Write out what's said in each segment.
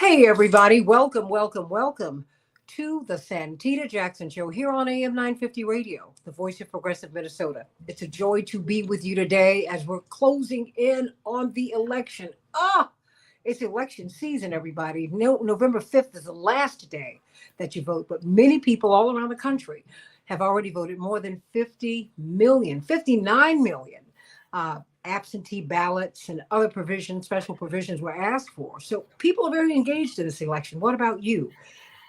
Hey, everybody. Welcome to the Santita Jackson Show here on AM 950 Radio, the voice of progressive Minnesota. It's a joy to be with you today as we're closing in on the election. It's election season, everybody. No, November 5th is the last day that you vote, but many people all around the country have already voted. More than 50 million, 59 million absentee ballots and other provisions, special provisions were asked for. So people are very engaged in this election. What about you?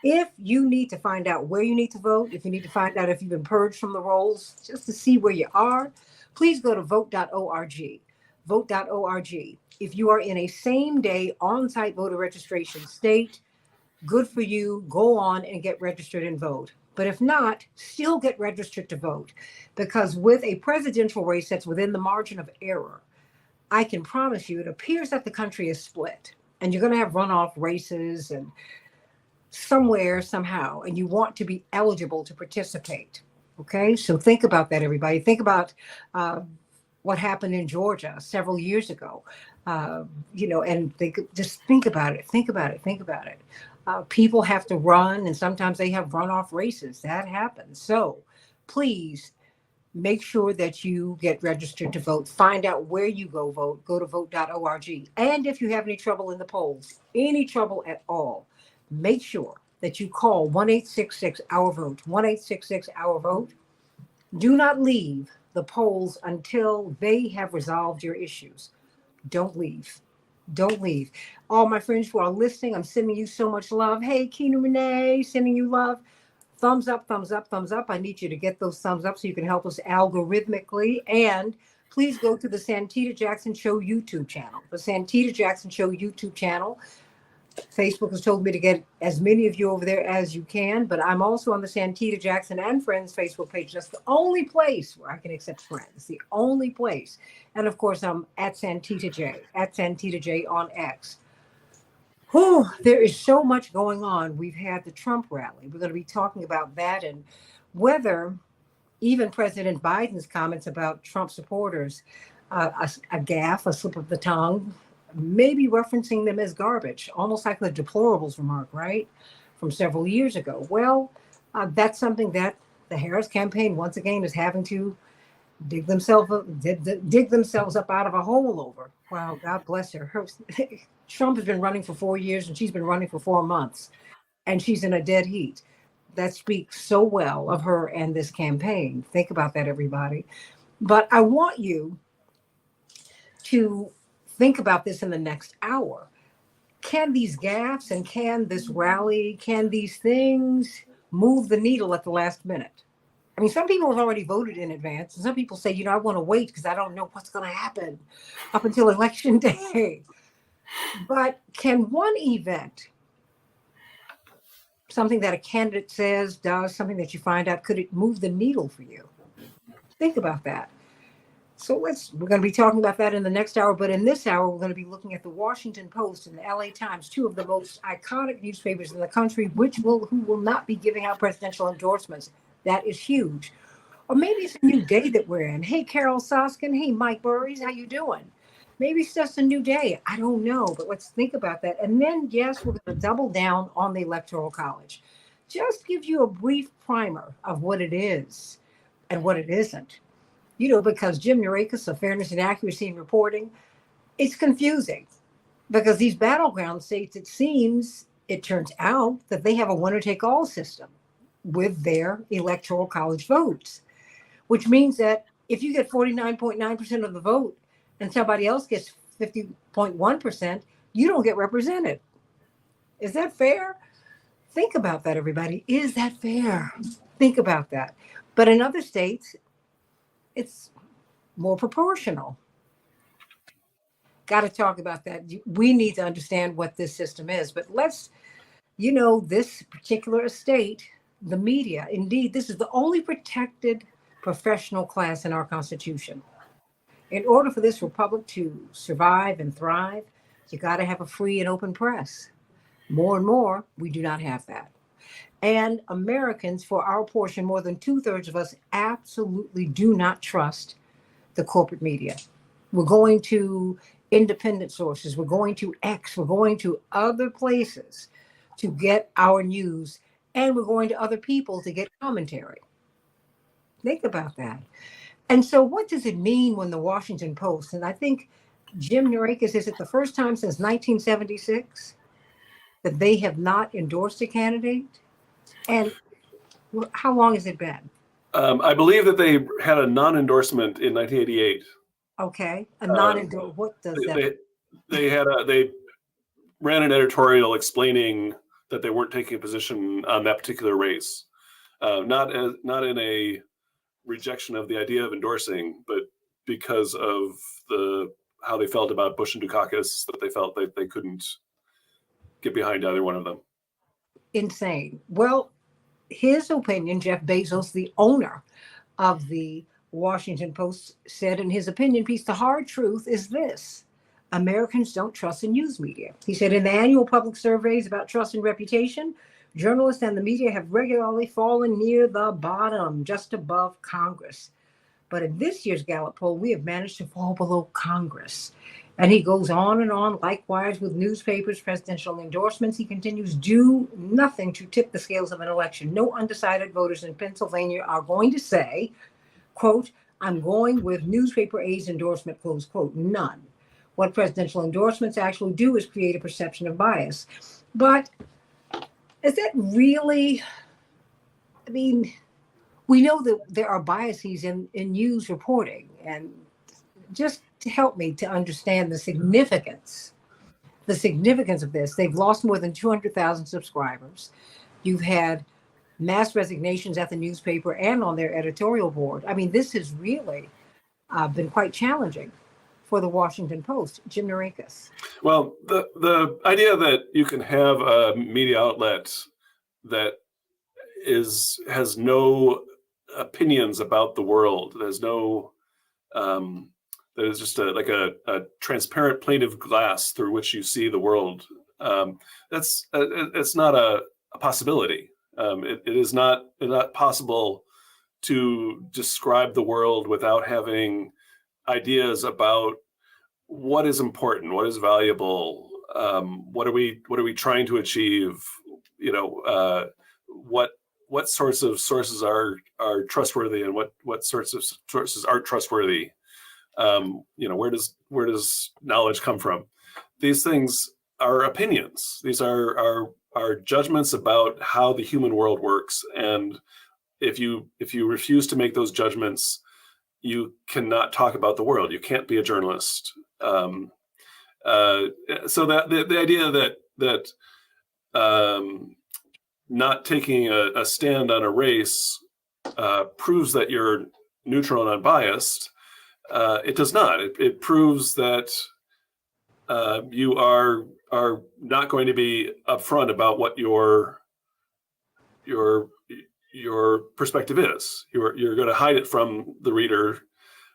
If you need to find out where you need to vote, if you need to find out if you've been purged from the rolls, just to see where you are, please go to vote.org. Vote.org. If you are in a same day on site voter registration state, good for you. Go on and get registered and vote. But if not, still get registered to vote. Because with a presidential race that's within the margin of error, I can promise you it appears that the country is split. And you're going to have runoff races and somewhere, somehow, and you want to be eligible to participate. Okay, so think about that, everybody. Think about what happened in Georgia several years ago. And just think about it. Think about it. Think about it. People have to run, and sometimes they have runoff races. That happens. So please make sure that you get registered to vote. Find out where you go vote. Go to vote.org. And if you have any trouble in the polls, any trouble at all, make sure that you call 1-866-OUR-VOTE, 1-866-OUR-VOTE. Do not leave the polls until they have resolved your issues. Don't leave. Don't leave. All my friends who are listening, I'm sending you so much love. Hey, Keena Renee, sending you love. Thumbs up, thumbs up, thumbs up. I need you to get those thumbs up so you can help us algorithmically. And please go to the Santita Jackson Show YouTube channel. The Santita Jackson Show YouTube channel. Facebook has told me to get as many of you over there as you can, but I'm also on the Santita Jackson and Friends Facebook page. That's the only place where I can accept friends, the only place. And of course, I'm at Santita J on X. There is so much going on. We've had the Trump rally. We're going to be talking about that and whether even President Biden's comments about Trump supporters, a gaffe, a slip of the tongue, maybe referencing them as garbage, almost like the deplorables remark, right? From several years ago. Well, that's something that the Harris campaign, once again, is having to dig themselves up out of a hole over. Wow, God bless her. Trump has been running for 4 years and she's been running for 4 months and she's in a dead heat. That speaks so well of her and this campaign. Think about that, everybody. But I want you to think about this in the next hour. Can these gaffes and can this rally, can these things move the needle at the last minute? I mean, some people have already voted in advance, and some people say, I want to wait because I don't know what's going to happen up until election day. But can one event, something that a candidate says, does, something that you find out, could it move the needle for you? Think about that. So we're going to be talking about that in the next hour. But in this hour, we're going to be looking at the Washington Post and the LA Times, two of the most iconic newspapers in the country, who will not be giving out presidential endorsements. That is huge. Or maybe it's a new day that we're in. Hey, Carol Soskin. Hey, Mike Burries. How you doing? Maybe it's just a new day. I don't know. But let's think about that. And then, yes, we're going to double down on the Electoral College. Just give you a brief primer of what it is and what it isn't. Because Jim Nurakis of Fairness and Accuracy in Reporting, it's confusing because these battleground states, it turns out that they have a winner-take-all system with their electoral college votes, which means that if you get 49.9% of the vote and somebody else gets 50.1%, you don't get represented. Is that fair? Think about that, everybody. Is that fair? Think about that. But in other states, it's more proportional. Got to talk about that. We need to understand what this system is. But this particular estate, the media, indeed, this is the only protected professional class in our Constitution. In order for this republic to survive and thrive, you got to have a free and open press. More and more, we do not have that. And Americans, for our portion, more than 2/3 of us absolutely do not trust the corporate media. We're going to independent sources. We're going to X. We're going to other places to get our news, and we're going to other people to get commentary. Think about that. And so, what does it mean when the Washington Post, and I think Jim Nurakis, is it the first time since 1976 that they have not endorsed a candidate? And how long has it been? I believe that they had a non-endorsement in 1988. Okay, a non-endorsement. What does that? They ran an editorial explaining that they weren't taking a position on that particular race, not in a rejection of the idea of endorsing, but because of how they felt about Bush and Dukakis, that they felt that they couldn't get behind either one of them. Insane. Well, his opinion, Jeff Bezos, the owner of the Washington Post, said in his opinion piece, the hard truth is this: Americans don't trust the news media. He said in the annual public surveys about trust and reputation, journalists and the media have regularly fallen near the bottom, just above Congress. But in this year's Gallup poll, we have managed to fall below Congress. And he goes on and on. Likewise, with newspapers, presidential endorsements, he continues, do nothing to tip the scales of an election. No undecided voters in Pennsylvania are going to say, quote, I'm going with newspaper aides endorsement, close quote. None. What presidential endorsements actually do is create a perception of bias. But is that really, I mean, we know that there are biases in news reporting, and just to help me to understand the significance of this. They've lost more than 200,000 subscribers. You've had mass resignations at the newspaper and on their editorial board. I mean, this has really been quite challenging for the Washington Post. Jim Nurakis. Well, the idea that you can have a media outlet that has no opinions about the world, there's no that is just a transparent plate of glass through which you see the world. It's not a possibility. It is not possible to describe the world without having ideas about what is important, what is valuable, what are we trying to achieve, what sorts of sources are trustworthy and what sorts of sources aren't trustworthy. Where does knowledge come from? These things are opinions. These are judgments about how the human world works. And if you refuse to make those judgments, you cannot talk about the world. You can't be a journalist. So that the idea that not taking a stand on a race proves that you're neutral and unbiased. It does not. It proves that you are not going to be upfront about what your perspective is. You're going to hide it from the reader,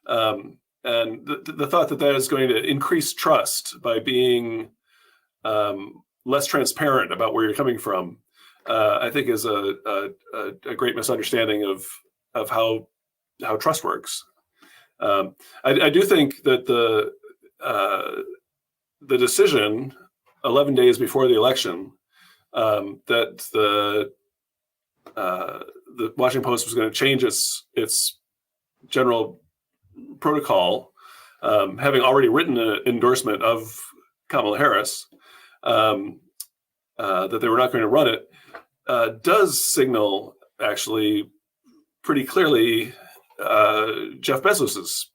and the thought that is going to increase trust by being less transparent about where you're coming from, I think is a great misunderstanding of how trust works. I do think that the decision 11 days before the election that the Washington Post was going to change its general protocol, having already written an endorsement of Kamala Harris, that they were not going to run it, does signal actually pretty clearly Jeff Bezos's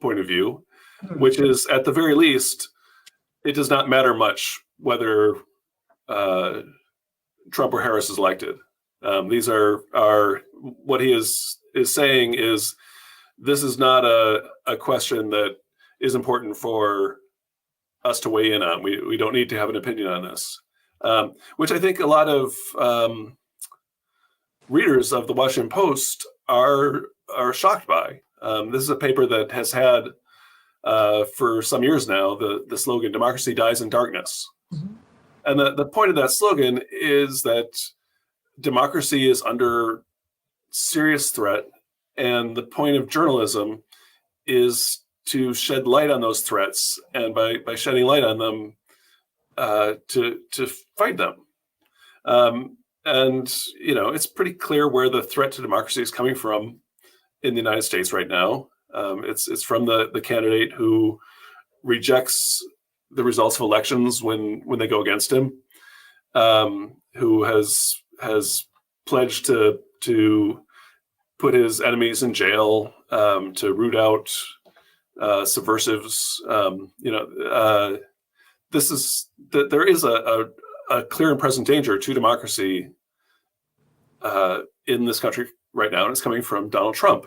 point of view, which is, at the very least, it does not matter much whether Trump or Harris is elected. These are what he is saying is, this is not a question that is important for us to weigh in on. We don't need to have an opinion on this, which I think a lot of readers of the Washington Post are shocked by. This is a paper that has had for some years now the slogan "Democracy dies in darkness," and the point of that slogan is that democracy is under serious threat, and the point of journalism is to shed light on those threats, and by shedding light on them, to fight them. And it's pretty clear where the threat to democracy is coming from in the United States right now. It's from the candidate who rejects the results of elections when they go against him, who has pledged to put his enemies in jail, to root out subversives. There is a clear and present danger to democracy in this country right now, and it's coming from Donald Trump.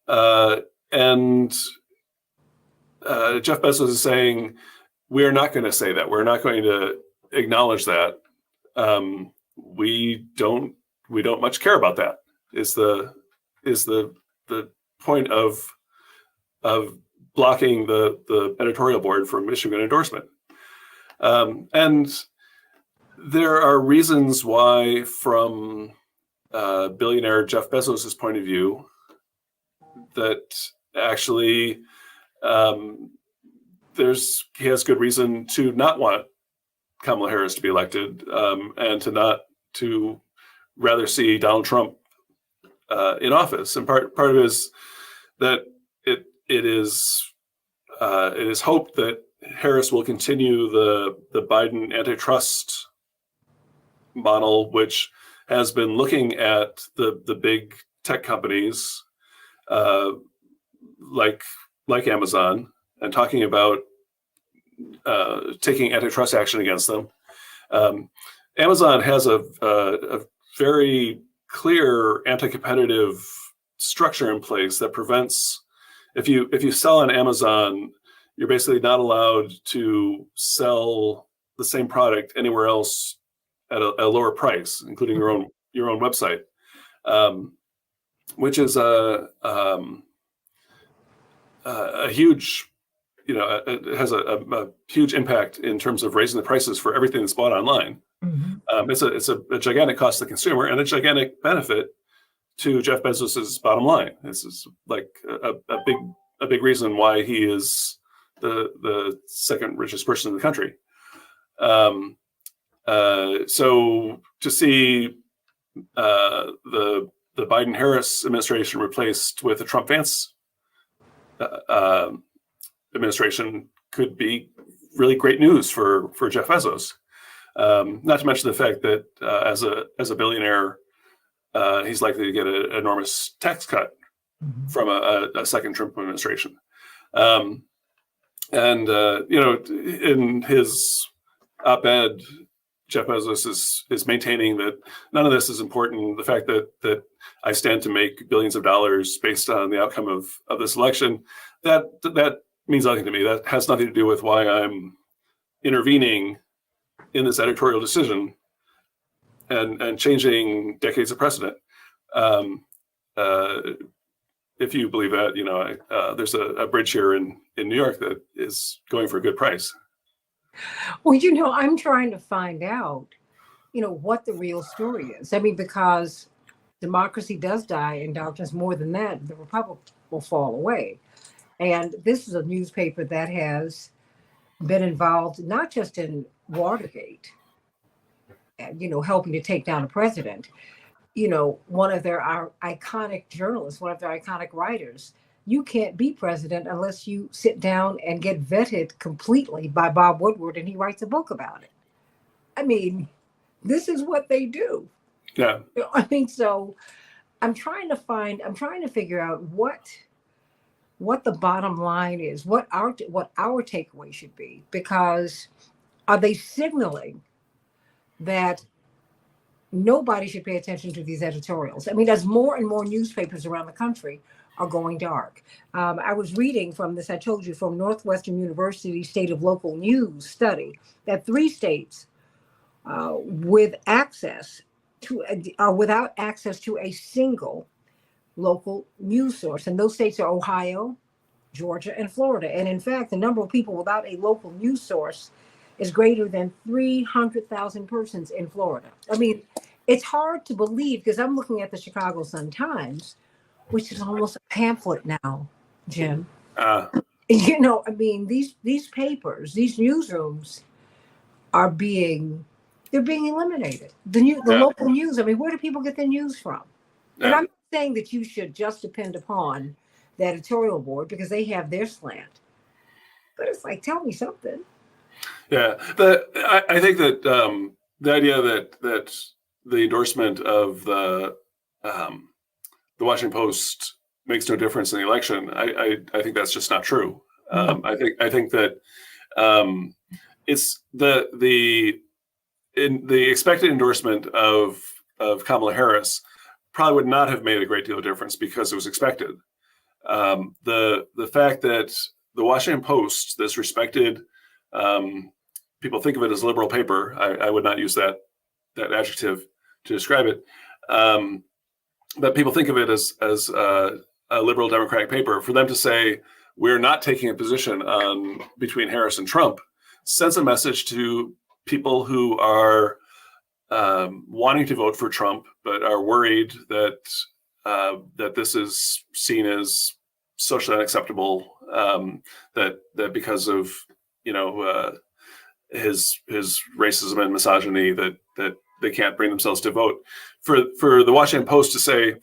And Jeff Bezos is saying, we're not going to say that. We're not going to acknowledge that. We don't much care about that. Is the point of blocking the editorial board from issuing an endorsement. And there are reasons why, from billionaire Jeff Bezos' point of view, that actually he has good reason to not want Kamala Harris to be elected, and to rather see Donald Trump in office. And part of it is that it is hoped that Harris will continue the Biden antitrust model, which has been looking at the big tech companies like Amazon and talking about taking antitrust action against them. Amazon has a very clear anti-competitive structure in place that prevents, if you sell on Amazon, you're basically not allowed to sell the same product anywhere else at a lower price, including your own website, which is a huge, it has a huge impact in terms of raising the prices for everything that's bought online. Mm-hmm. It's a gigantic cost to the consumer and a gigantic benefit to Jeff Bezos's bottom line. This is like a big reason why he is the second richest person in the country. So to see the Biden-Harris administration replaced with a Trump-Vance administration could be really great news for Jeff Bezos. Not to mention the fact that as a billionaire, he's likely to get an enormous tax cut from a second Trump administration. In his op-ed, Jeff Bezos is maintaining that none of this is important. The fact that I stand to make billions of dollars based on the outcome of this election, that means nothing to me. That has nothing to do with why I'm intervening in this editorial decision and changing decades of precedent. If you believe that, there's a bridge here in New York that is going for a good price. Well, I'm trying to find out, what the real story is. I mean, because democracy does die in darkness. More than that, the republic will fall away. And this is a newspaper that has been involved not just in Watergate, helping to take down a president. One of their iconic journalists, one of their iconic writers, you can't be president unless you sit down and get vetted completely by Bob Woodward, and he writes a book about it. I mean, this is what they do. Yeah. So I'm trying to figure out what the bottom line is, what our takeaway should be, because are they signaling that nobody should pay attention to these editorials? I mean, as more and more newspapers around the country are going dark. I was reading from this, I told you, from Northwestern University State of Local News study that 3 states without access to a single local news source. And those states are Ohio, Georgia, and Florida. And in fact, the number of people without a local news source is greater than 300,000 persons in Florida. I mean, it's hard to believe, because I'm looking at the Chicago Sun-Times, which is almost a pamphlet now, Jim. I mean, these papers, these newsrooms are they're being eliminated. The Yeah, local news. I mean, where do people get their news from? And yeah, I'm not saying that you should just depend upon the editorial board because they have their slant. But it's like, tell me something. yeah. I think that the idea that the endorsement of the Washington Post makes no difference in the election, I think that's just not true. No. I think that it's the expected endorsement of Kamala Harris probably would not have made a great deal of difference because it was expected. The fact that the Washington Post, this respected, people think of it as a liberal paper. I would not use that adjective to describe it. But people think of it as a liberal Democratic paper. For them to say we're not taking a position on between Harris and Trump sends a message to people who are wanting to vote for Trump, but are worried that that this is seen as socially unacceptable. That because of his racism and misogyny, that they can't bring themselves to vote. For the Washington Post to say,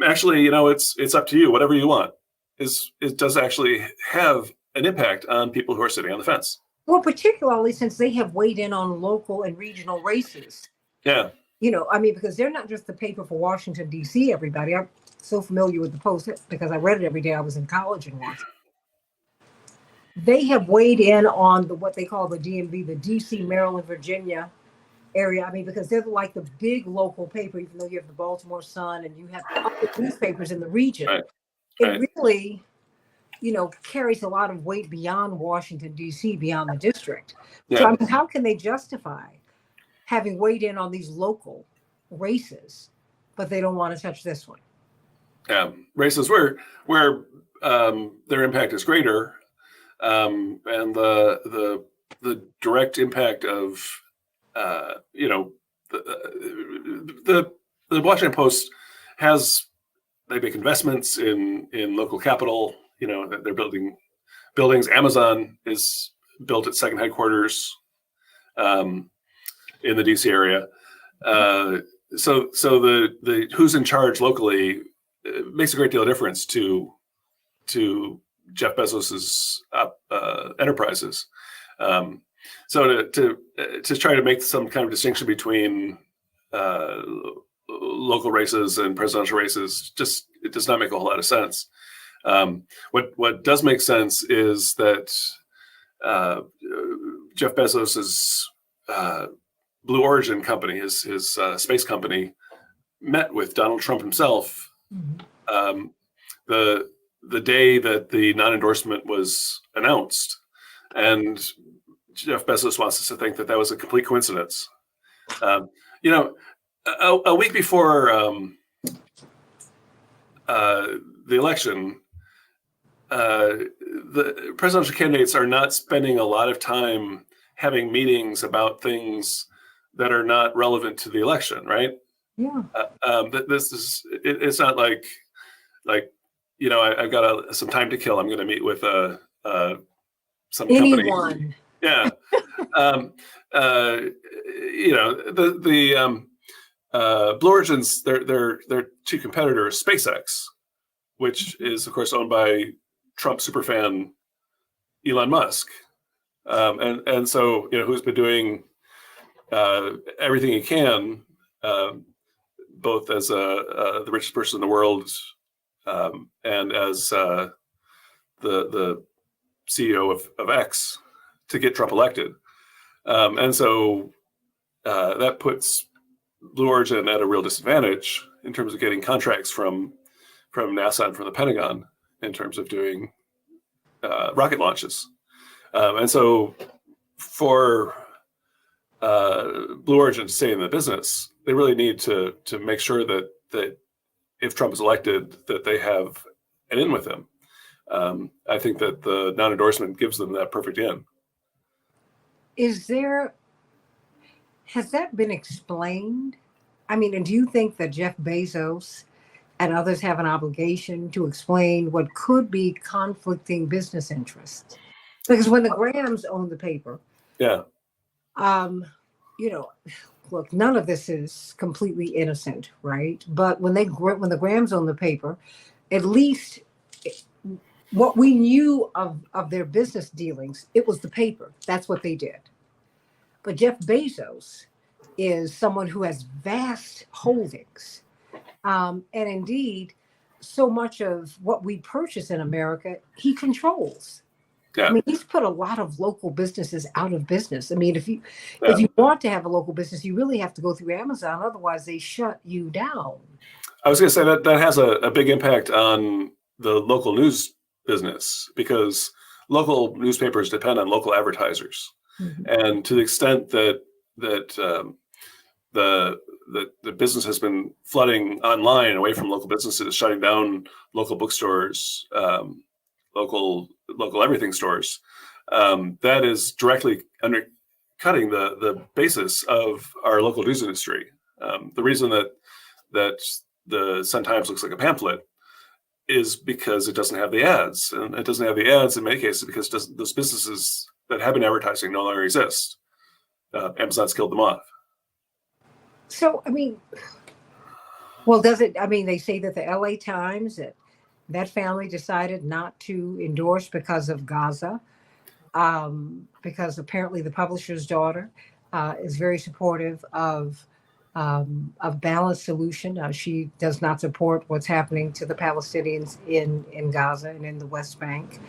actually, it's up to you, whatever you want, it does actually have an impact on people who are sitting on the fence. Well, particularly since they have weighed in on local and regional races. Yeah. I mean, because they're not just the paper for Washington, D.C., everybody. I'm so familiar with the Post because I read it every day I was in college in Washington. They have weighed in on what they call the DMV, the D.C., Maryland, Virginia area. I mean, because they're like the big local paper, even though you have the Baltimore Sun and you have other newspapers in the region. Right. It really, carries a lot of weight beyond Washington, D.C., beyond the district. Yeah. So, I mean, how can they justify having weighed in on these local races, but they don't want to touch this one? Yeah. Races where their impact is greater, and the direct impact of the Washington Post they make investments in local capital. They're building buildings. Amazon is built its second headquarters in the DC area. So the who's in charge locally makes a great deal of difference to Jeff Bezos's enterprises. So to try to make some kind of distinction between local races and presidential races, it does not make a whole lot of sense. What does make sense is that Jeff Bezos's Blue Origin company, his space company, met with Donald Trump himself the day that the non-endorsement was announced, and Jeff Bezos wants us to think that was a complete coincidence. A week before the election, the presidential candidates are not spending a lot of time having meetings about things that are not relevant to the election, right? Yeah. It's not like I've got some time to kill. I'm going to meet with some company. Anyone. Yeah. The Blue Origin's their two competitors, SpaceX, which is of course owned by Trump superfan Elon Musk, and so who's been doing everything he can, both as the richest person in the world and as the CEO of X to get Trump elected, and so that puts Blue Origin at a real disadvantage in terms of getting contracts from NASA and from the Pentagon in terms of doing rocket launches. And so for Blue Origin to stay in the business, they really need to make sure that if Trump is elected, that they have an in with him. I think that the non-endorsement gives them that perfect in. Has that been explained? I mean, and do you think that Jeff Bezos and others have an obligation to explain what could be conflicting business interests. Because when the Grahams owned the paper, Yeah. um, you know, look, none of this is completely innocent, right? But when the Grahams owned the paper, at least what we knew of their business dealings, it was the paper. That's what they did. But Jeff Bezos is someone who has vast holdings. And indeed, so much of what we purchase in America, he controls. I Yeah. mean, he's put a lot of local businesses out of business. I mean, if Yeah. you want to have a local business, you really have to go through Amazon. Otherwise, they shut you down. I was going to say that has a big impact on the local news business because local newspapers depend on local advertisers, Mhm. and to the extent that the business has been flooding online away from local businesses, shutting down local bookstores, local everything stores, that is directly undercutting the basis of our local news industry. The reason that the Sun Times looks like a pamphlet is because it doesn't have the ads, and it doesn't have the ads in many cases because those businesses that have been advertising no longer exist. Amazon's killed them off. So, I mean, well, does it? I mean, they say that the LA Times, that family decided not to endorse because of Gaza, because apparently the publisher's daughter is very supportive of balanced solution. She does not support what's happening to the Palestinians in Gaza and in the West Bank.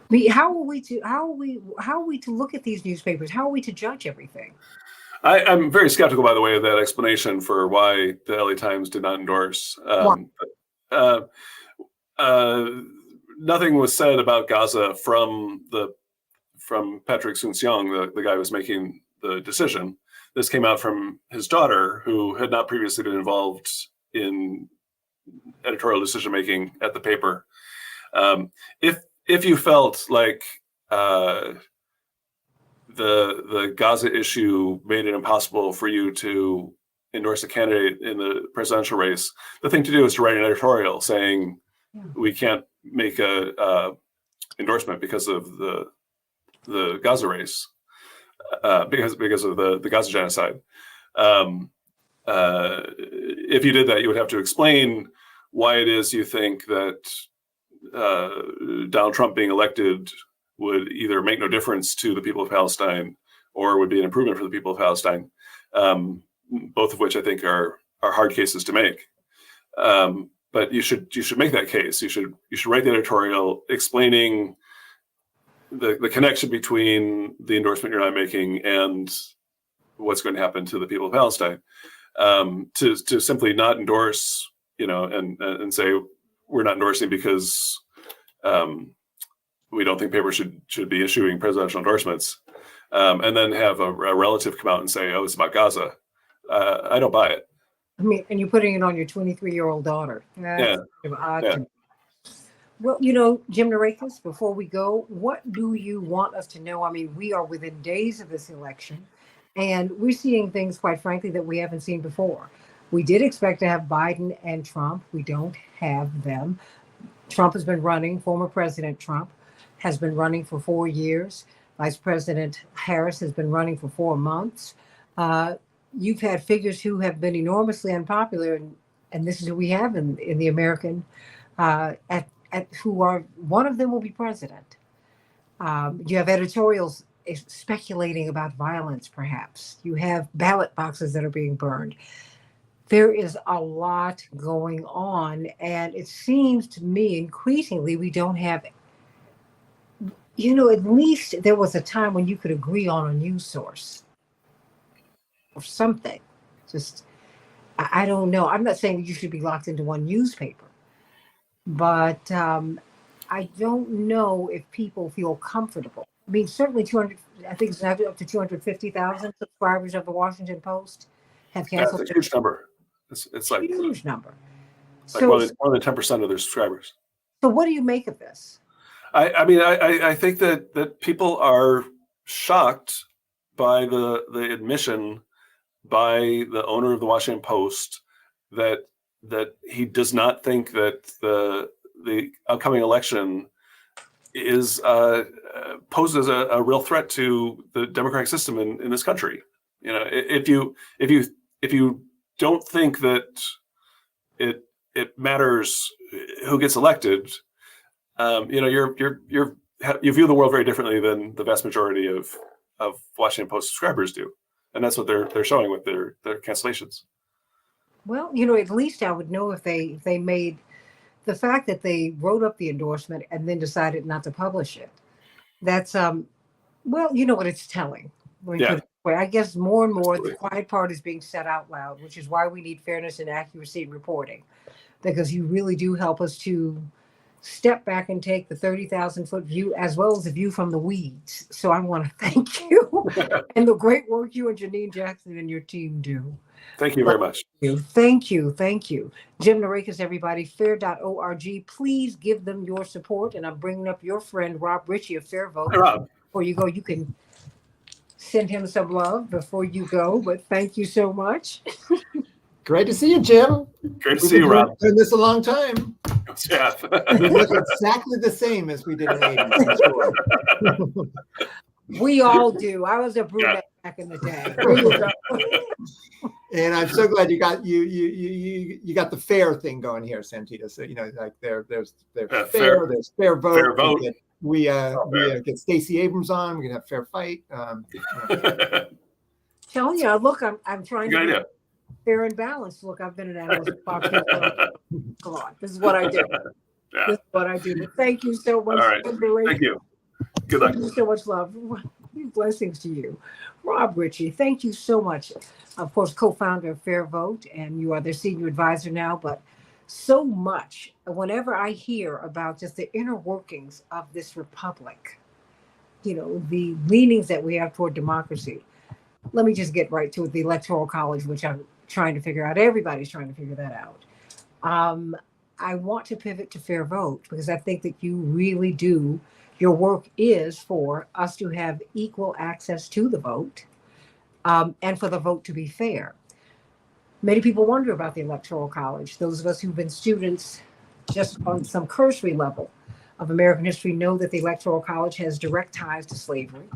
I mean, how are we to look at these newspapers? How are we to judge everything? I'm very skeptical, by the way, of that explanation for why the LA Times did not endorse. Why? Uh, uh, Nothing was said about Gaza from Patrick Soon-Shiong, the guy who was making the decision. This came out from his daughter, who had not previously been involved in editorial decision making at the paper. If you felt like the Gaza issue made it impossible for you to endorse a candidate in the presidential race, the thing to do is to write an editorial saying we can't make a endorsement because of the Gaza race, because of the Gaza genocide. If you did that, you would have to explain why it is you think that Donald Trump being elected would either make no difference to the people of Palestine or would be an improvement for the people of Palestine, both of which I think are hard cases to make. But you should make that case. You should write the editorial explaining the connection between the endorsement you're not making and what's going to happen to the people of Palestine. To simply not endorse, and say we're not endorsing because we don't think papers should be issuing presidential endorsements, and then have a relative come out and say, "Oh, it's about Gaza." I don't buy it. I mean, and you're putting it on your 23-year-old daughter. That's Yeah, kind of odd yeah. to me. Well, Jim Narakis, before we go, what do you want us to know? I mean, we are within days of this election, and we're seeing things, quite frankly, that we haven't seen before. We did expect to have Biden and Trump. We don't have them. Trump has been running, former President Trump has been running for 4 years. Vice President Harris has been running for 4 months. You've had figures who have been enormously unpopular, and this is who we have in the American, who are, one of them will be president. You have editorials speculating about violence, perhaps. You have ballot boxes that are being burned. There is a lot going on, and it seems to me increasingly we don't have, at least there was a time when you could agree on a news source or something. Just, I don't know. I'm not saying you should be locked into one newspaper, but I don't know if people feel comfortable. I mean, certainly 200, I think it's up to 250,000 subscribers of the Washington Post have That's canceled. a huge number. It's like Huge number. like So, more than 10% of their subscribers. so what do you make of this? I mean, I think that people are shocked by the admission by the owner of the Washington Post that he does not think that the upcoming election is poses a real threat to the democratic system in this country. You know, if you don't think that it matters who gets elected, you know, you view the world very differently than the vast majority of Washington Post subscribers do, and that's what they're showing with their cancellations. Well, you know, at least I would know if they made the fact that they wrote up the endorsement and then decided not to publish it. That's well, you know what, it's telling. When you put it that way. I guess more and more the quiet part is being said out loud, which is why we need fairness and accuracy in reporting, because you really do help us to step back and take the 30,000-foot view as well as the view from the weeds. So I want to thank you and the great work you and Janine Jackson and your team do. Thank you very much. Thank you. Thank you. Jim Narekas, everybody, fair.org. Please give them your support. And I'm bringing up your friend, Rob Ritchie of Fair Vote. Hi, Rob. Before you go, you can send him some love before you go. But thank you so much. Great to see you, Jim. Great to see you, Rob. Doing this a long time. Yeah. We look exactly the same as we did in the 80s. We all do. I was a brunette back in the day. And I'm so glad you got you got the fair thing going here, Santita. So you know, like there's fair, there's fair vote. Fair vote. We get Stacey Abrams on. We can have fair fight. Telling you, look, I'm trying Good to idea. be fair and balanced. Look, I've been an analyst. Come on, this is what I do. Yeah. This is what I do. But thank you so much. All right. Thank you. Good luck. Thank you so much, love. Blessings to you. Rob Ritchie, thank you so much. Of course, co-founder of Fair Vote, and you are their senior advisor now, but so much, whenever I hear about just the inner workings of this republic, you know, the leanings that we have toward democracy, let me just get right to it, the Electoral College, which I'm trying to figure out. Everybody's trying to figure that out. I want to pivot to Fair Vote because I think that you really do. Your work is for us to have equal access to the vote and for the vote to be fair. Many people wonder about the Electoral College. Those of us who've been students just on some cursory level of American history know that the Electoral College has direct ties to slavery.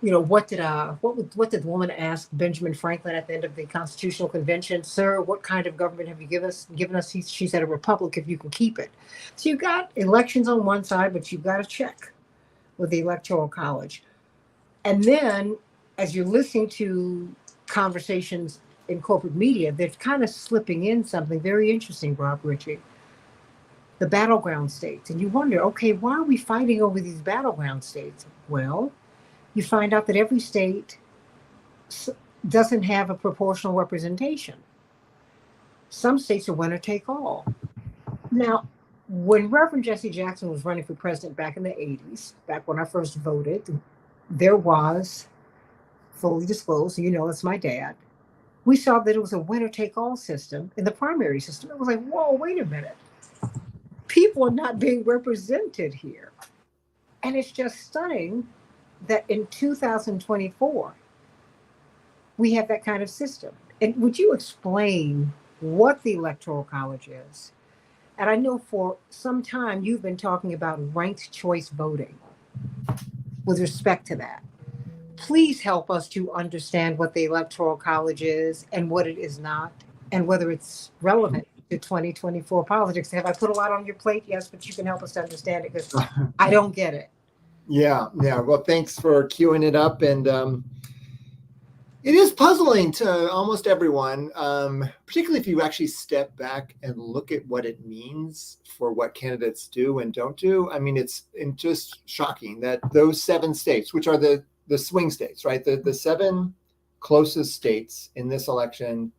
You know, what did the woman ask Benjamin Franklin at the end of the Constitutional Convention? Sir, what kind of government have you given us? She said, a republic if you can keep it. So you've got elections on one side, but you've got to check with the Electoral College. And then as you're listening to conversations in corporate media, they're kind of slipping in something very interesting, Rob Ritchie. The battleground states. And you wonder, okay, why are we fighting over these battleground states? Well, you find out that every state doesn't have a proportional representation. Some states are winner take all. Now, when Reverend Jesse Jackson was running for president back in the 80s, back when I first voted, there was, fully disclosed, you know, it's my dad, we saw that it was a winner take all system in the primary system. It was like, whoa, wait a minute. People are not being represented here. And it's just stunning that in 2024, we have that kind of system. And would you explain what the Electoral College is? And I know for some time you've been talking about ranked choice voting with respect to that. Please help us to understand what the Electoral College is and what it is not, and whether it's relevant to 2024 politics. Have I put a lot on your plate? Yes, but you can help us to understand it because I don't get it. Yeah. Well, thanks for queuing it up. And it is puzzling to almost everyone, particularly if you actually step back and look at what it means for what candidates do and don't do. I mean, it's just shocking that those 7 states, which are the swing states, right? The 7 closest states in this election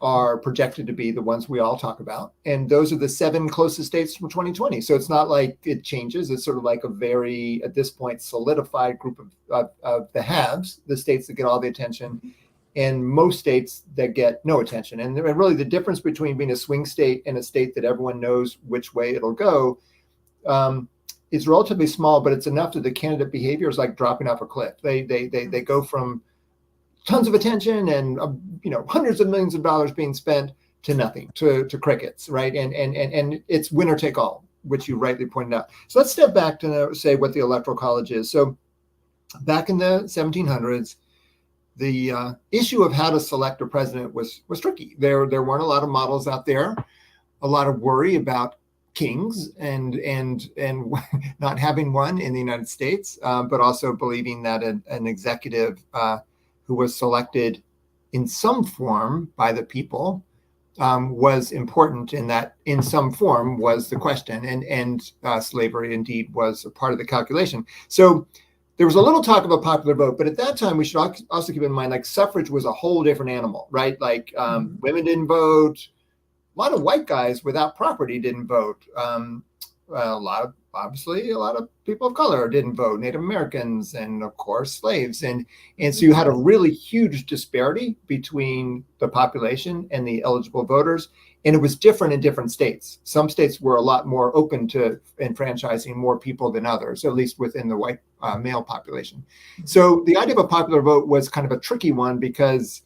are projected to be the ones we all talk about. And those are the 7 closest states from 2020. So it's not like it changes. It's sort of like a very, at this point, solidified group of the haves, the states that get all the attention, and most states that get no attention. And really the difference between being a swing state and a state that everyone knows which way it'll go is relatively small, but it's enough that the candidate behavior is like dropping off a cliff. They go from tons of attention and hundreds of millions of dollars being spent to nothing, to crickets, right? And it's winner take all, which you rightly pointed out. So let's step back to say what the Electoral College is. So back in the 1700s, the issue of how to select a president was tricky. There weren't a lot of models out there, a lot of worry about kings and not having one in the United States, but also believing that an executive who was selected in some form by the people was important, in that in some form was the question, and slavery indeed was a part of the calculation. So there was a little talk of a popular vote, but at that time we should also keep in mind, like, suffrage was a whole different animal, right? Like women didn't vote. A lot of white guys without property didn't vote. A lot of people of color didn't vote, Native Americans, and of course slaves. And so you had a really huge disparity between the population and the eligible voters. And it was different in different states. Some states were a lot more open to enfranchising more people than others, at least within the white male population. So the idea of a popular vote was kind of a tricky one, because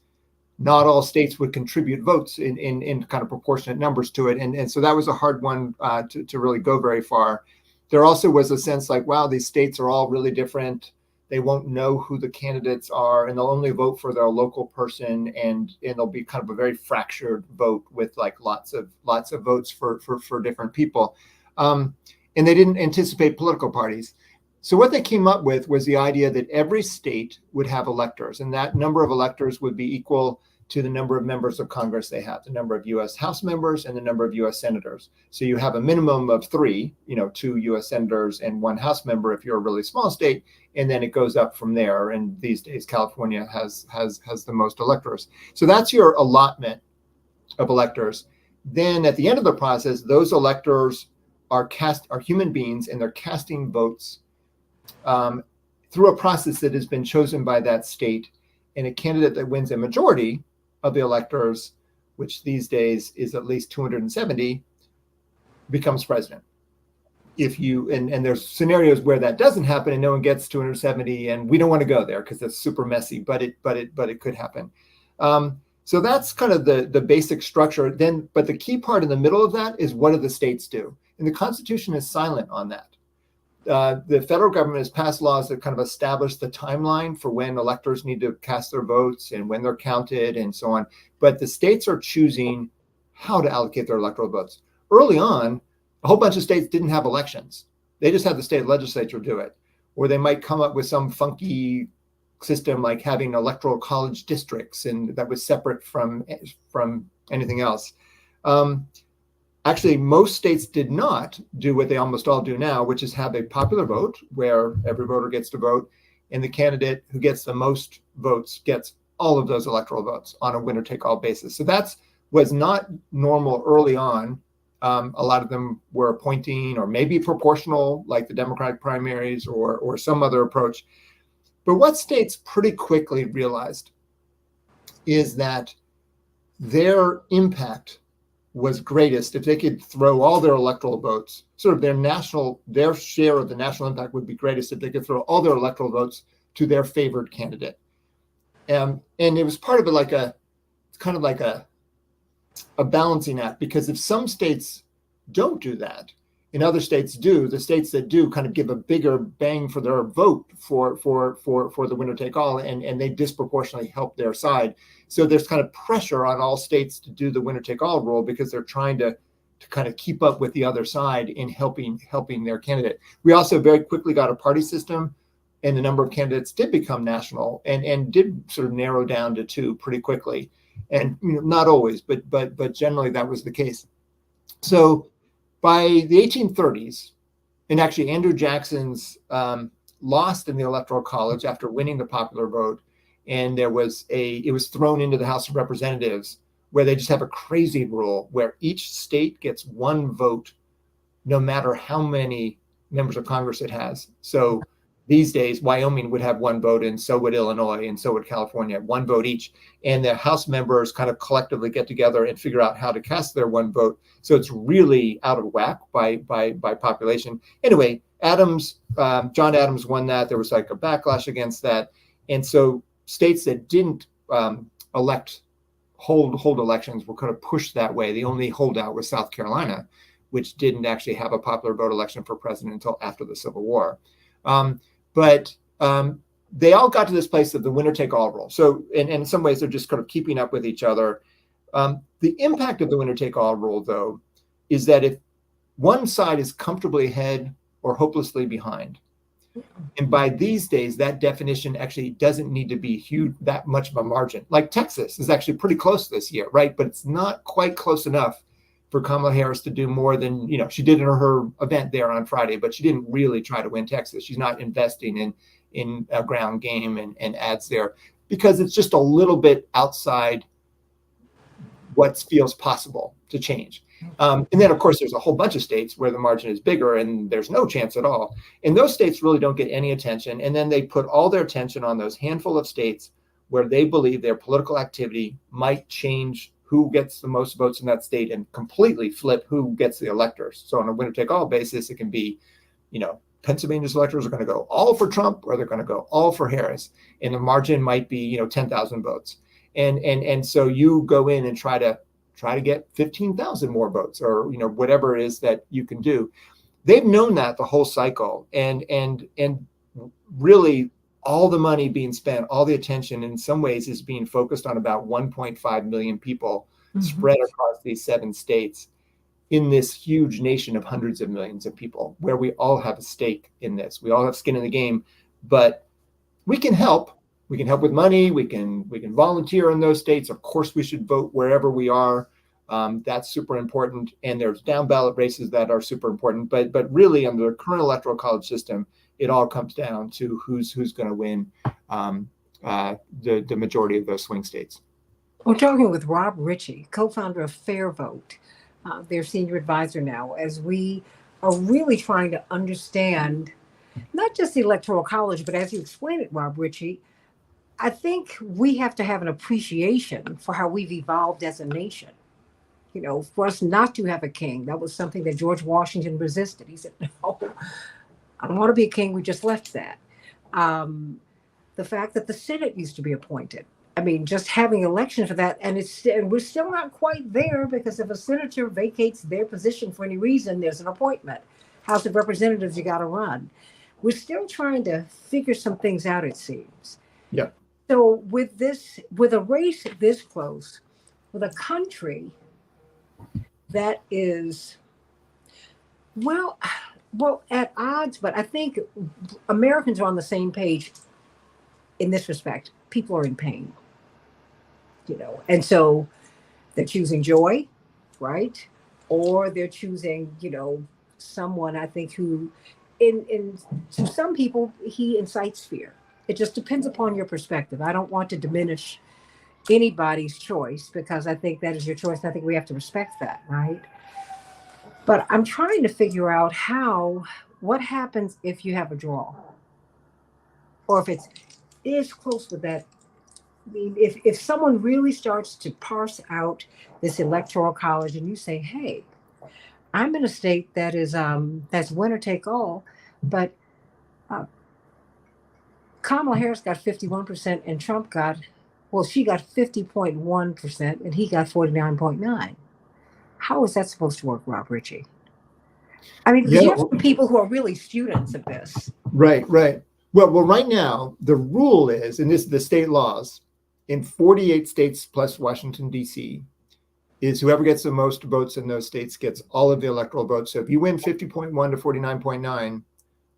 not all states would contribute votes in kind of proportionate numbers to it. And so that was a hard one to really go very far. There also was a sense like, wow, these states are all really different. They won't know who the candidates are, and they'll only vote for their local person, and there'll be kind of a very fractured vote with like lots of votes for different people. And they didn't anticipate political parties. So what they came up with was the idea that every state would have electors, and that number of electors would be equal to the number of members of Congress they have, the number of U.S. House members and the number of U.S. senators. So you have a minimum of 3, 2 U.S. senators and 1 House member if you're a really small state, and then it goes up from there. And these days, California has the most electors. So that's your allotment of electors. Then at the end of the process, those electors are human beings, and they're casting votes through a process that has been chosen by that state, and a candidate that wins a majority of the electors, which these days is at least 270, becomes president. If you and there's scenarios where that doesn't happen and no one gets 270, and we don't want to go there because it's super messy, but it could happen. So that's kind of the basic structure. Then, but the key part in the middle of that is, what do the states do? And the Constitution is silent on that. The federal government has passed laws that kind of establish the timeline for when electors need to cast their votes and when they're counted and so on. But the states are choosing how to allocate their electoral votes. Early on, a whole bunch of states didn't have elections. They just had the state legislature do it. Or they might come up with some funky system like having electoral college districts, and that was separate from anything else. Actually, most states did not do what they almost all do now, which is have a popular vote where every voter gets to vote, and the candidate who gets the most votes gets all of those electoral votes on a winner-take-all basis. So that was not normal early on. A lot of them were appointing or maybe proportional, like the Democratic primaries or some other approach. But what states pretty quickly realized is that their impact was greatest if they could throw all their electoral votes, sort of their share of the national impact would be greatest if they could throw all their electoral votes to their favored candidate. And it was part of it it's kind of like a balancing act, because if some states don't do that and other states do, the states that do kind of give a bigger bang for their vote for the winner take all, and they disproportionately help their side. So there's kind of pressure on all states to do the winner take all rule, because they're trying to kind of keep up with the other side in helping their candidate. We also very quickly got a party system, and the number of candidates did become national and did sort of narrow down to 2 pretty quickly. And not always, but generally that was the case. So by the 1830s, and actually Andrew Jackson's lost in the Electoral College after winning the popular vote, and it was thrown into the House of Representatives, where they just have a crazy rule where each state gets 1 vote, no matter how many members of Congress it has. So these days, Wyoming would have 1 vote, and so would Illinois, and so would California, 1 vote each. And the House members kind of collectively get together and figure out how to cast their 1 vote. So it's really out of whack by population. Anyway, John Adams won that. There was like a backlash against that. And so states that didn't hold elections were kind of pushed that way. The only holdout was South Carolina, which didn't actually have a popular vote election for president until after the Civil War. But they all got to this place of the winner-take-all rule. So in some ways, they're just kind of keeping up with each other. The impact of the winner-take-all rule, though, is that if one side is comfortably ahead or hopelessly behind, and by these days, that definition actually doesn't need to be huge, that much of a margin. Like Texas is actually pretty close this year, right? But it's not quite close enough for Kamala Harris to do more than, she did in her event there on Friday, but she didn't really try to win Texas. She's not investing in a ground game and ads there because it's just a little bit outside what feels possible to change. And then, of course, there's a whole bunch of states where the margin is bigger and there's no chance at all. And those states really don't get any attention. And then they put all their attention on those handful of states where they believe their political activity might change who gets the most votes in that state and completely flip who gets the electors. So on a winner-take-all basis, it can be, Pennsylvania's electors are going to go all for Trump or they're going to go all for Harris. And the margin might be, 10,000 votes. And so you go in and try to get 15,000 more votes or, whatever it is that you can do. They've known that the whole cycle and really all the money being spent, all the attention in some ways is being focused on about 1.5 million people spread across these 7 states in this huge nation of hundreds of millions of people where we all have a stake in this. We all have skin in the game, but we can help. We can help with money. We can volunteer in those states. Of course, we should vote wherever we are. That's super important. And there's down ballot races that are super important. But really, under the current electoral college system, it all comes down to who's going to win the majority of those swing states. We're talking with Rob Ritchie, co-founder of Fair Vote, their senior advisor now, as we are really trying to understand not just the electoral college, but as you explain it, Rob Ritchie, I think we have to have an appreciation for how we've evolved as a nation. For us not to have a king, that was something that George Washington resisted. He said, no, I don't want to be a king. We just left that. The fact that the Senate used to be appointed. I mean, just having election for that. And we're still not quite there because if a senator vacates their position for any reason, there's an appointment. House of Representatives, you got to run. We're still trying to figure some things out, it seems. Yeah. So with a race this close, with a country that is, well, at odds, but I think Americans are on the same page in this respect. People are in pain, and so they're choosing joy, right? Or they're choosing, someone I think who, to some people, he incites fear. It just depends upon your perspective. I don't want to diminish anybody's choice because I think that is your choice. I think we have to respect that, right? But I'm trying to figure out what happens if you have a draw, or if it is close with that. I mean, if someone really starts to parse out this electoral college, and you say, "Hey, I'm in a state that is that's winner take all," but Kamala Harris got 51%, and Trump she got 50.1%, and he got 49.9%. How is that supposed to work, Rob Ritchie? I mean, you have some people who are really students of this. Right. Well, right now, the rule is, and this is the state laws, in 48 states plus Washington, D.C., is whoever gets the most votes in those states gets all of the electoral votes. So if you win 50.1 to 49.9,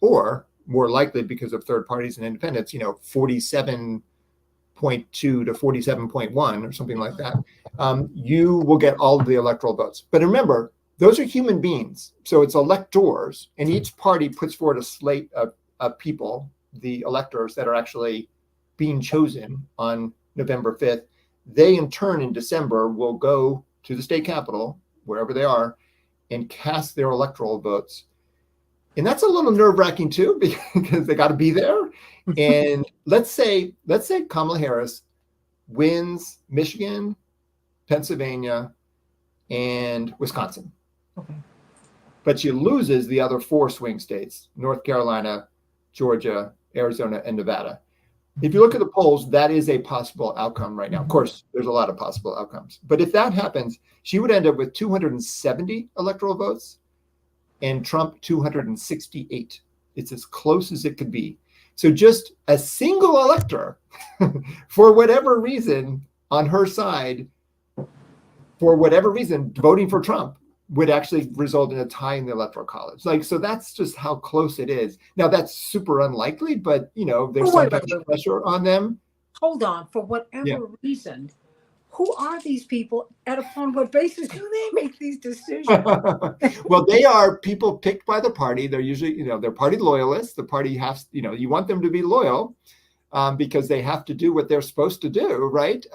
or more likely because of third parties and independents, 47.2 to 47.1 or something like that, you will get all of the electoral votes. But remember, those are human beings. So it's electors, and each party puts forward a slate of people, the electors that are actually being chosen on November 5th. They, in turn, in December, will go to the state capitol, wherever they are, and cast their electoral votes. And that's a little nerve-wracking too, because they got to be there. And let's say Kamala Harris wins Michigan, Pennsylvania, and Wisconsin. Okay. But she loses the other 4 swing states, North Carolina, Georgia, Arizona, and Nevada. If you look at the polls, that is a possible outcome right now. Of course, there's a lot of possible outcomes. But if that happens, she would end up with 270 electoral votes and Trump 268. It's as close as it could be. So just a single elector, for whatever reason, on her side, for whatever reason, voting for Trump would actually result in a tie in the electoral college. So that's just how close it is. Now that's super unlikely, but there's some kind of pressure on them. Hold on, for whatever reason, who are these people and upon what basis do they make these decisions? Well, they are people picked by the party. They're usually, they're party loyalists. The party has, you want them to be loyal because they have to do what they're supposed to do, right?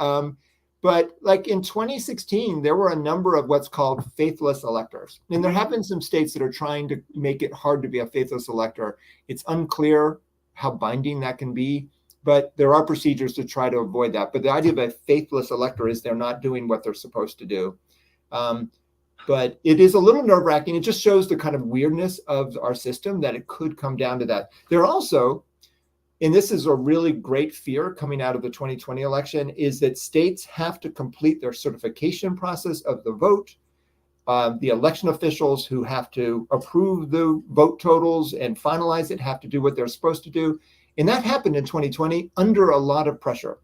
But like in 2016, there were a number of what's called faithless electors. And there have been some states that are trying to make it hard to be a faithless elector. It's unclear how binding that can be, but there are procedures to try to avoid that. But the idea of a faithless elector is they're not doing what they're supposed to do. But it is a little nerve-wracking. It just shows the kind of weirdness of our system that it could come down to that. There are also, and this is a really great fear coming out of the 2020 election, is that states have to complete their certification process of the vote. The election officials who have to approve the vote totals and finalize it have to do what they're supposed to do. And that happened in 2020 under a lot of pressure.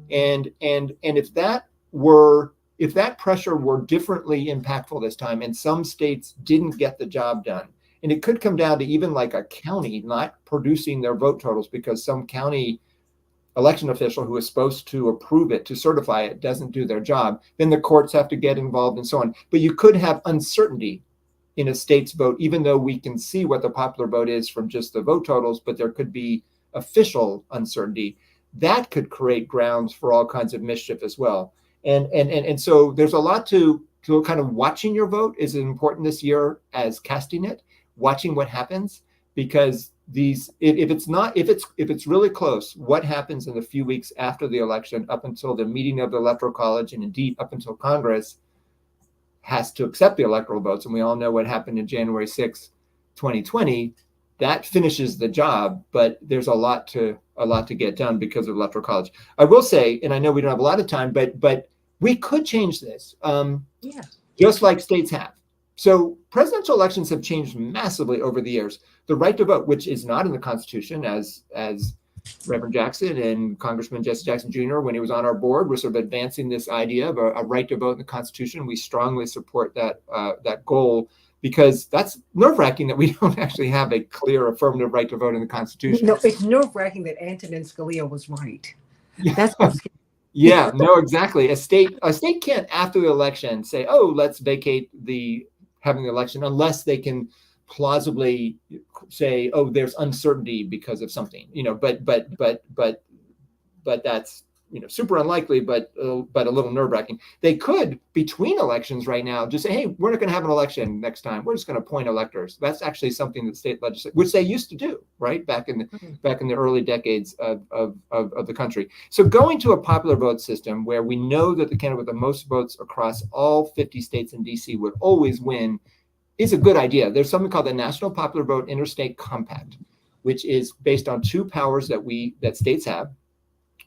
And if that pressure were differently impactful this time, and some states didn't get the job done, and it could come down to even like a county not producing their vote totals because some county election official who is supposed to approve it, to certify it, doesn't do their job, then the courts have to get involved and so on. But you could have uncertainty in a state's vote, even though we can see what the popular vote is from just the vote totals, but there could be official uncertainty. That could create grounds for all kinds of mischief as well. And so there's a lot to kind of watching your vote is important this year as casting it, watching what happens, because if it's really close, what happens in the few weeks after the election up until the meeting of the electoral college, and indeed up until Congress has to accept the electoral votes. And we all know what happened in January 6th, 2020. That finishes the job, but there's a lot to get done because of electoral college. I will say, and I know we don't have a lot of time, but we could change this, just like states have. So presidential elections have changed massively over the years. The right to vote, which is not in the Constitution, as Reverend Jackson and Congressman Jesse Jackson Jr., when he was on our board, were sort of advancing this idea of a right to vote in the Constitution. We strongly support that goal, because that's nerve-wracking that we don't actually have a clear affirmative right to vote in the Constitution. No, it's nerve-wracking that Antonin Scalia was right. Yeah. That's what's Yeah, no, exactly. A state can't, after the election, say, "Oh, let's vacate having the election," unless they can plausibly say, "Oh, there's uncertainty because of something," But that's super unlikely, but a little nerve-wracking. They could, between elections right now, just say, "Hey, we're not going to have an election next time. We're just going to appoint electors." That's actually something that state legislature, which they used to do, right, back in the early decades of the country. So going to a popular vote system where we know that the candidate with the most votes across all 50 states and DC would always win is a good idea. There's something called the National Popular Vote Interstate Compact, which is based on two powers that states have,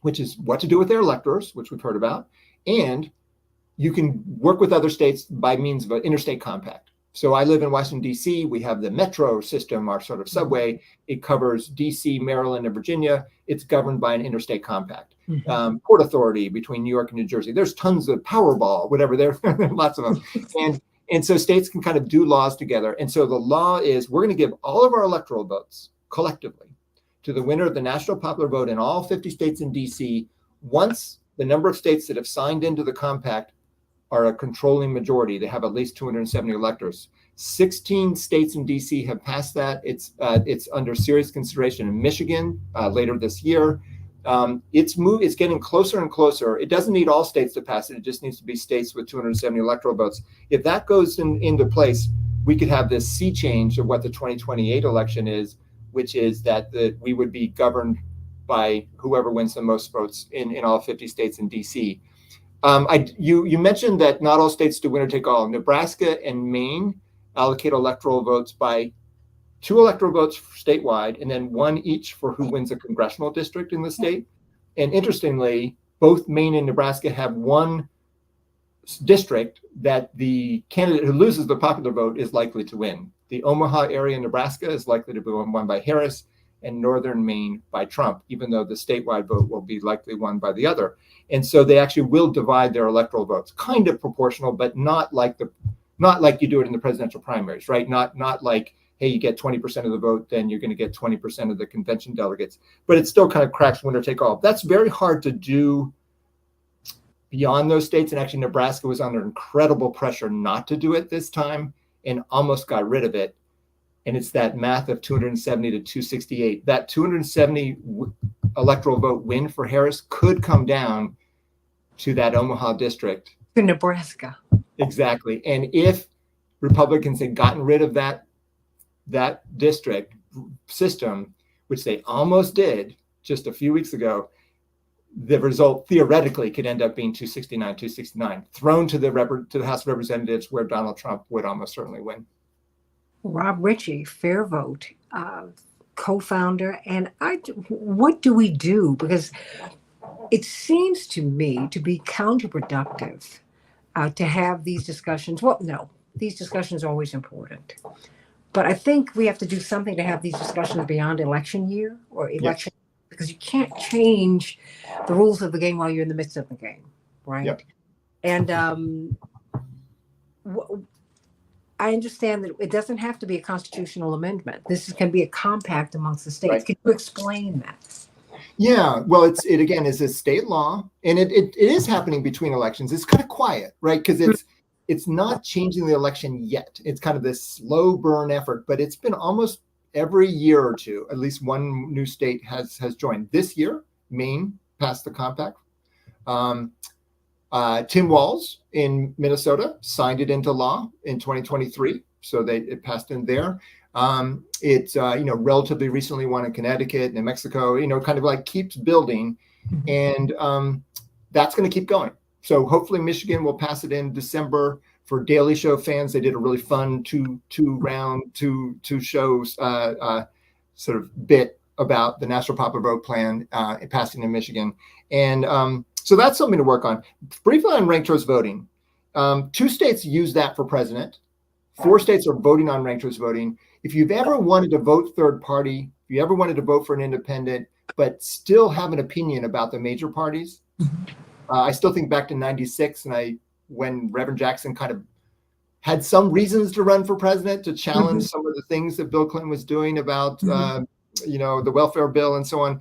which is what to do with their electors, which we've heard about, and you can work with other states by means of an interstate compact. So I live in Washington, D.C. We have the metro system, our sort of subway. It covers D.C., Maryland, and Virginia. It's governed by an interstate compact. Port Authority between New York and New Jersey. There's tons of Powerball, whatever, there are lots of them. And so states can kind of do laws together. And so the law is, we're going to give all of our electoral votes collectively to the winner of the national popular vote in all 50 states in DC, once the number of states that have signed into the compact are a controlling majority. They have at least 270 electors. 16 states in DC have passed that. It's under serious consideration in Michigan later this year. It's getting closer and closer. It doesn't need all states to pass it. It just needs to be states with 270 electoral votes. If that goes into place, we could have this sea change of what the 2028 election is, which is that we would be governed by whoever wins the most votes in all 50 states in DC. You mentioned that not all states do winner take all. Nebraska and Maine allocate electoral votes by 2 electoral votes statewide, and then 1 each for who wins a congressional district in the state. And interestingly, both Maine and Nebraska have 1 district that the candidate who loses the popular vote is likely to win. The Omaha area in Nebraska is likely to be won by Harris, and northern Maine by Trump, even though the statewide vote will be likely won by the other. And so they actually will divide their electoral votes, kind of proportional, but not like you do it in the presidential primaries, right? Not like, hey, you get 20% of the vote, then you're going to get 20% of the convention delegates. But it still kind of cracks winner take all. That's very hard to do beyond those states. And actually, Nebraska was under incredible pressure not to do it this time and almost got rid of it. And it's that math of 270 to 268. That 270 electoral vote win for Harris could come down to that Omaha district. To Nebraska. Exactly. And if Republicans had gotten rid of that district system, which they almost did just a few weeks ago, the result theoretically could end up being 269, thrown to the House of Representatives, where Donald Trump would almost certainly win. Rob Ritchie, Fair Vote, co-founder. And what do we do? Because it seems to me to be counterproductive to have these discussions. Well, no, these discussions are always important. But I think we have to do something to have these discussions beyond election year or election, because you can't change the rules of the game while you're in the midst of the game, right? Yep. And I understand that it doesn't have to be a constitutional amendment. This can be a compact amongst the states. Right. Can you explain that? Yeah, well, it again is a state law, and it is happening between elections. It's kind of quiet, right? Because it's not changing the election yet. It's kind of this slow burn effort, but it's been almost every year or two, at least one new state has joined. This year, Maine passed the compact. Tim Walz in Minnesota signed it into law in 2023, so it passed in there. It's relatively recently one in Connecticut, New Mexico. Kind of like keeps building, and that's going to keep going. So hopefully Michigan will pass it in December. For Daily Show fans, they did a really fun two shows sort of bit about the National Popular Vote Plan passing in Michigan, and so that's something to work on. Briefly on ranked choice voting, 2 states use that for president. 4 states are voting on ranked choice voting. If you've ever wanted to vote third party, if you ever wanted to vote for an independent, but still have an opinion about the major parties, I still think back to '96, and when Reverend Jackson kind of had some reasons to run for president to challenge some of the things that Bill Clinton was doing about the welfare bill and so on,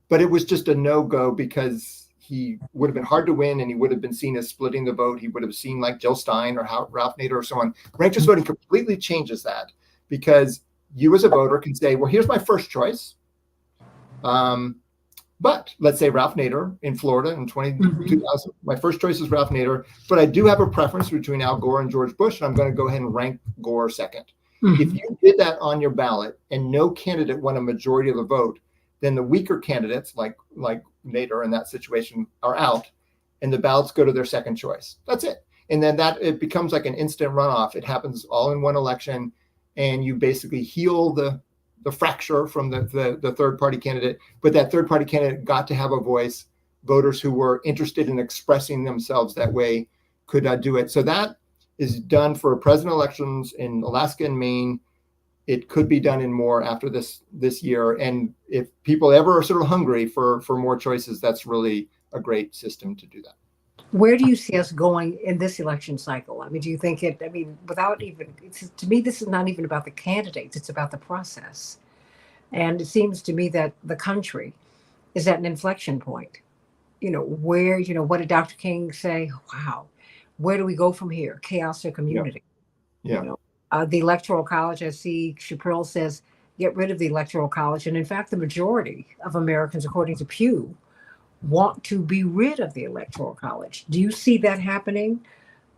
but it was just a no-go because he would have been hard to win, and he would have been seen as splitting the vote. He would have seen like Jill Stein or Ralph Nader or so on. Ranked choice voting completely changes that, because you as a voter can say, well, here's my first choice. But let's say Ralph Nader in Florida in 2000, my first choice is Ralph Nader, but I do have a preference between Al Gore and George Bush, and I'm going to go ahead and rank Gore second. If you did that on your ballot and no candidate won a majority of the vote, then the weaker candidates like Nader in that situation are out, and the ballots go to their second choice. That's it. And then it becomes like an instant runoff. It happens all in one election, and you basically heal the fracture from the third party candidate, but that third party candidate got to have a voice. Voters who were interested in expressing themselves that way could do it. So that is done for president elections in Alaska and Maine. It could be done in more after this year. And if people ever are sort of hungry for more choices, that's really a great system to do that. Where do you see us going in this election cycle? I mean, do you think to me, this is not even about the candidates, it's about the process. And it seems to me that the country is at an inflection point. What did Dr. King say? Wow, where do we go from here? Chaos or community? Yeah. The Electoral College, I see Chappelle says, get rid of the Electoral College. And in fact, the majority of Americans, according to Pew, want to be rid of the Electoral College. Do you see that happening?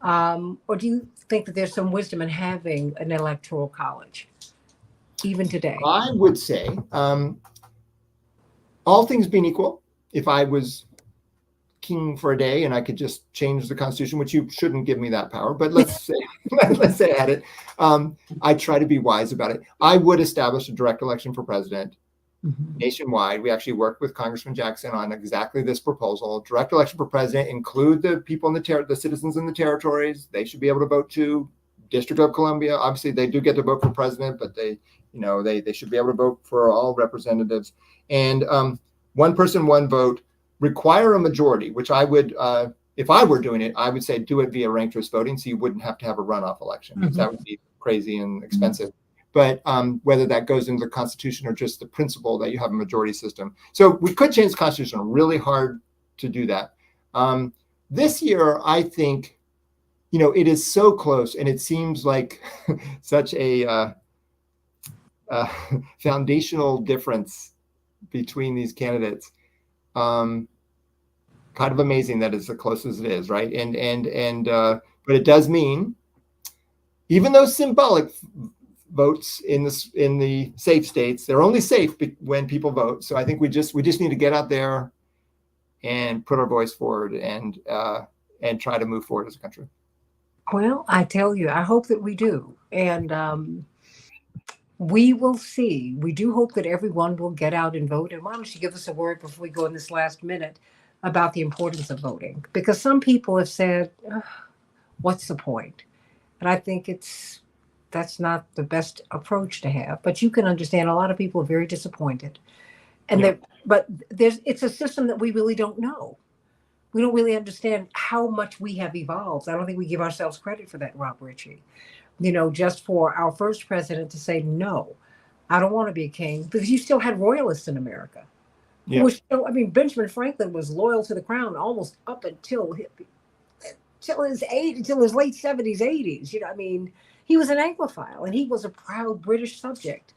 Or do you think that there's some wisdom in having an Electoral College, even today? I would say, all things being equal, if I was king for a day and I could just change the Constitution, which you shouldn't give me that power, but let's say let's say I had it. I try to be wise about it. I would establish a direct election for president nationwide. We actually worked with Congressman Jackson on exactly this proposal. Direct election for president, include the people in the citizens in the territories. They should be able to vote too. District of Columbia, obviously they do get to vote for president, but they should be able to vote for all representatives. And one person, one vote, require a majority, which I would, if I were doing it, I would say do it via ranked choice voting, so you wouldn't have to have a runoff election, because that would be crazy and expensive. But whether that goes into the Constitution or just the principle that you have a majority system. So we could change the Constitution. Really hard to do that. This year, I think, it is so close, and it seems like such a foundational difference between these candidates. Kind of amazing that it's as close as it is, right? But it does mean, even those symbolic votes in the safe states, they're only safe when people vote. So I think we just need to get out there and put our voice forward and try to move forward as a country. Well, I tell you, I hope that we do. And we will see. We do hope that everyone will get out and vote. And why don't you give us a word before we go in this last minute about the importance of voting? Because some people have said, what's the point? And I think that's not the best approach to have. But you can understand a lot of people are very disappointed. And it's a system that we really don't know. We don't really understand how much we have evolved. I don't think we give ourselves credit for that, Rob Ritchie. Just for our first president to say, no, I don't want to be a king, because you still had royalists in America. Yeah. Benjamin Franklin was loyal to the crown almost up until his late 70s, 80s. He was an Anglophile and he was a proud British subject.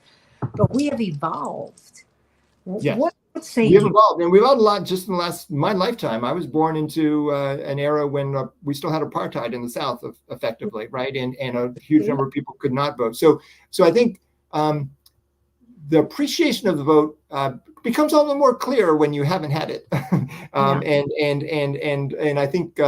But we have evolved. Yes. What say we have you? evolved, and we've evolved a lot just in my lifetime. I was born into an era when we still had apartheid in the South, effectively, right? And a huge number of people could not vote. So I think the appreciation of the vote becomes all the more clear when you haven't had it. And I think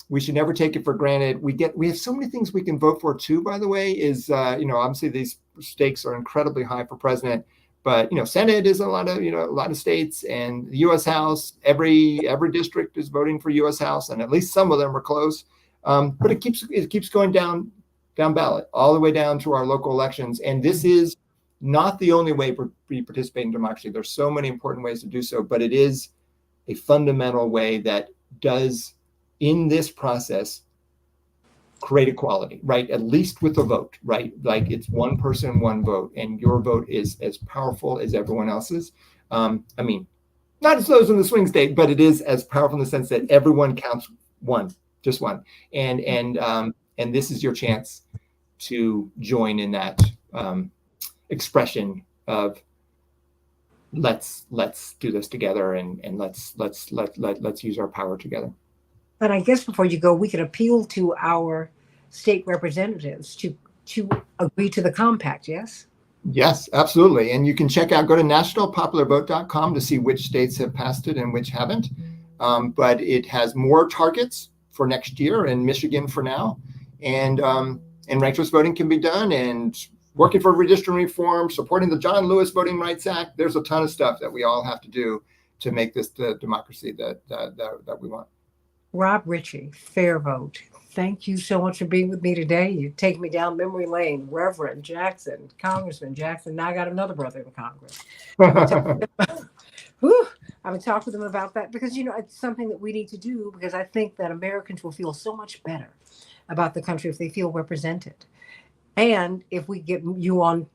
we should never take it for granted. We have so many things we can vote for too. By the way, obviously these stakes are incredibly high for president. But Senate is a lot of states, and the U.S. House. Every district is voting for U.S. House, and at least some of them are close. But it keeps going down ballot all the way down to our local elections. And this is not the only way we participate in democracy. There's so many important ways to do so, but it is a fundamental way that does, in this process, create equality, right? At least with a vote, right? Like, it's one person, one vote, and your vote is as powerful as everyone else's. Not as those in the swing state, but it is as powerful in the sense that everyone counts just one. And this is your chance to join in that expression of let's do this together, and let's use our power together. And I guess before you go, we can appeal to our state representatives to agree to the compact, yes? Yes, absolutely. And you can go to nationalpopularvote.com to see which states have passed it and which haven't. But it has more targets for next year, and Michigan for now. And ranked choice voting can be done, and working for redistricting reform, supporting the John Lewis Voting Rights Act. There's a ton of stuff that we all have to do to make this the democracy that we want. Rob Ritchie, Fair Vote. Thank you so much for being with me today. You take me down memory lane. Reverend Jackson, Congressman Jackson. Now I got another brother in Congress. I would talk with them about that, because, it's something that we need to do, because I think that Americans will feel so much better about the country if they feel represented. And if we get you on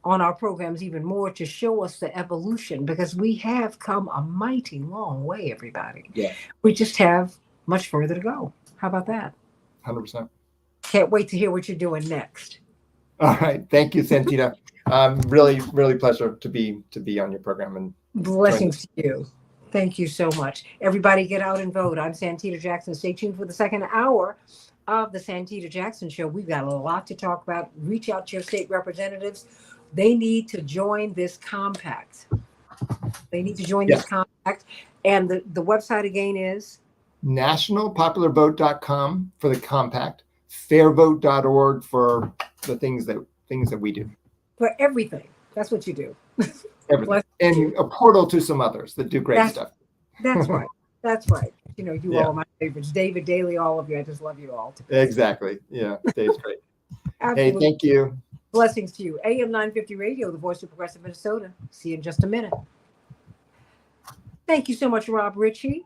our programs even more to show us the evolution, because we have come a mighty long way, everybody. Yeah. We just have much further to go. How about that? 100%. Can't wait to hear what you're doing next. All right. Thank you, Santita. Really, really pleasure to be on your program. And blessings to you. Thank you so much. Everybody get out and vote. I'm Santita Jackson. Stay tuned for the second hour of the Santita Jackson Show. We've got a lot to talk about. Reach out to your state representatives. They need to join this compact. They need to join Yes. this compact. And the website again is? nationalpopularvote.com for the compact, fairvote.org for the things that we do. For everything. That's what you do. Everything. Bless And you. a portal to some others that do great That's- stuff. That's right. That's right. You know, you Yeah. all are my favorites. David, Daly, all of you. I just love you all. Exactly. Yeah. Dave's great. Absolutely. Hey, thank you. Blessings to you. AM 950 Radio, the voice of progressive Minnesota. See you in just a minute. Thank you so much, Rob Ritchie.